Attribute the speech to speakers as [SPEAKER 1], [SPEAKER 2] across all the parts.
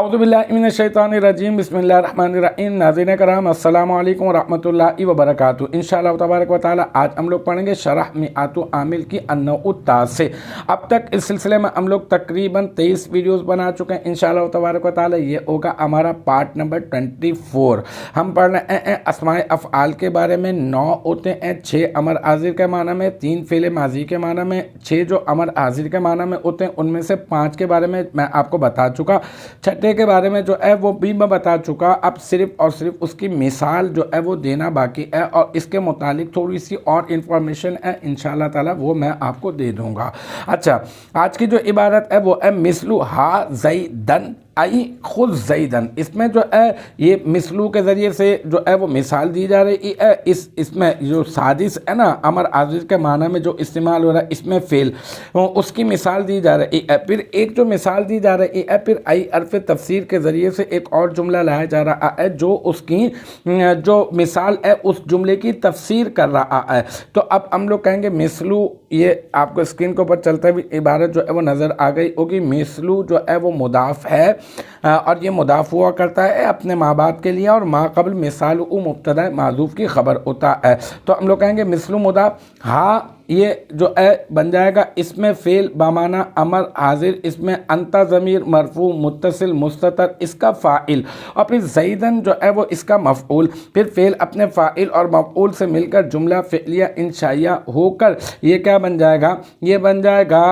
[SPEAKER 1] औज़ुबिल्लाहिमिनश्शैतानिर्रजीम बिस्मिल्लाहिर्रहमानिर्रहीम। नाज़रीन करम अस्सलामु अलैकुम वरहमतुल्लाहि वबरकातुहू। इंशाअल्लाह तबारक व तआला आज हम लोग पढ़ेंगे शरह मिआतु आमिल की अन्नउ-उत-तासे। अब तक इस सिलसिले में हम लोग तकरीबन 23 वीडियोस बना चुके हैं। इंशाअल्लाह तबारक व तआला ये होगा हमारा पार्ट नंबर 24। हम पढ़ रहे हैं अस्माए अफ़आल के बारे में। 9 होते हैं, 6 अमर हाजिर के माना में, 3 फ़ेल माजी के माना में, 6 जो अमर हाजिर के माना में होते हैं उनमें से 5 के बारे में मैं आपको बता चुका। छठे के बारे में जो है वो भी मैं बता चुका। अब सिर्फ और सिर्फ उसकी मिसाल जो है वो देना बाकी है और इसके मुतालिक थोड़ी सी और इन्फॉर्मेशन है, इंशाअल्लाह ताला वो मैं आपको दे दूंगा। अच्छा, आज की जो इबारत है वो है मिसलू हा ज़ैदन आई खुद ज़ैदन। इसमें जो है ये मिसलू के ज़रिए से जो है वो मिसाल दी जा रही है। इसमें जो साजिश है ना, अमर आजिज के माना में जो इस्तेमाल हो रहा है इसमें फ़ेल, उसकी मिसाल दी जा रही है। फिर एक जो मिसाल दी जा रही है, फिर आई अर्फ़ तफसीर के ज़रिए से एक और जुमला लाया जा रहा है जो उसकी जो मिसाल है उस जुमले की तफसीर कर रहा है। तो अब हम लोग कहेंगे मिसलू, ये आपको स्क्रीन के ऊपर चलते हुए इबारत जो है वो नज़र आ गई होगी। मिसलू जो है वो मुदाफ़ है और ये मुदाफ़ हुआ करता है अपने माँ बाप के लिए और माँ कबल मिसाल उ मुब्तदा माज़ूफ़ की खबर होता है। तो हम लोग कहेंगे मिसलू मुदाफ़, हाँ ये जो है बन जाएगा इसमें फ़ेल बामाना अमर हाजिर, इसमें अंता ज़मीर मरफू मुत्तसिल मुस्ततर इसका फ़ाइल, और फिर ज़ैदन जो है वो इसका मफ़ऊल। फिर फ़ेल अपने फ़ाइल और मफ़ऊल से मिलकर जुमला फ़िलिया इंशाइया होकर ये क्या बन जाएगा, ये बन जाएगा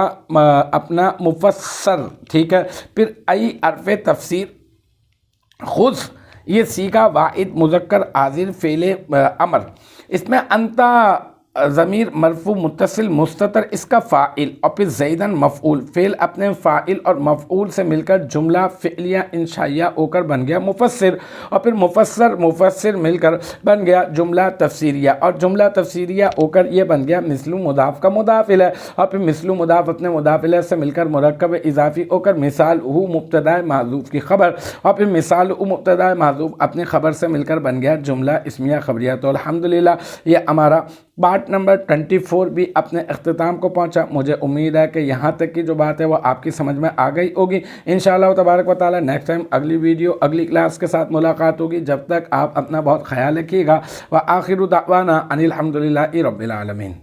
[SPEAKER 1] अपना मुफस्सर। ठीक है, फिर आई अर्फ़ तफसीर खुद, ये सीगा वाहिद मुज़क्कर हाजिर फ़ेल अमर, इसमें अंता ज़मीर मरफू मुत्तसिल मुस्ततर इसका फ़ाइल, और फिर ज़ैदन मफ़ऊल। फ़ेल अपने फ़ाइल और मफ़ऊल से मिलकर जुमला फ़िलिया इंशाइया होकर बन गया मुफस्सिर, और फिर मुफस्सर मुफस्सिर मिलकर बन गया जुमला तफसीरिया, और जुमला तफसीरिया होकर ये बन गया मिसलू मुदाफ़ का मुदाफ़िल है, और फिर मिसलू मुदाफ़ अपने मुदाफ़िल से मिलकर मुरक्कब इज़ाफ़ी होकर मिसाल हु मुब्तदा माज़ूफ़ की खबर, और फिर मिसाल हु मुब्तदा माज़ूफ़ अपनी खबर से मिलकर बन गया जुमला इस्मिया खबरिया। तो अल्हम्दुलिल्लाह ये हमारा पार्ट नंबर 24 भी अपने अख्तिताम को पहुंचा। मुझे उम्मीद है कि यहाँ तक की जो बात है वो आपकी समझ में आ गई होगी। इंशाअल्लाह तबारक व तआला नेक्स्ट टाइम अगली वीडियो अगली क्लास के साथ मुलाकात होगी। जब तक आप अपना बहुत ख्याल रखिएगा। व आखिरु दावाना अनिल हम्दुलिल्लाहि रब्बिल आलमीन।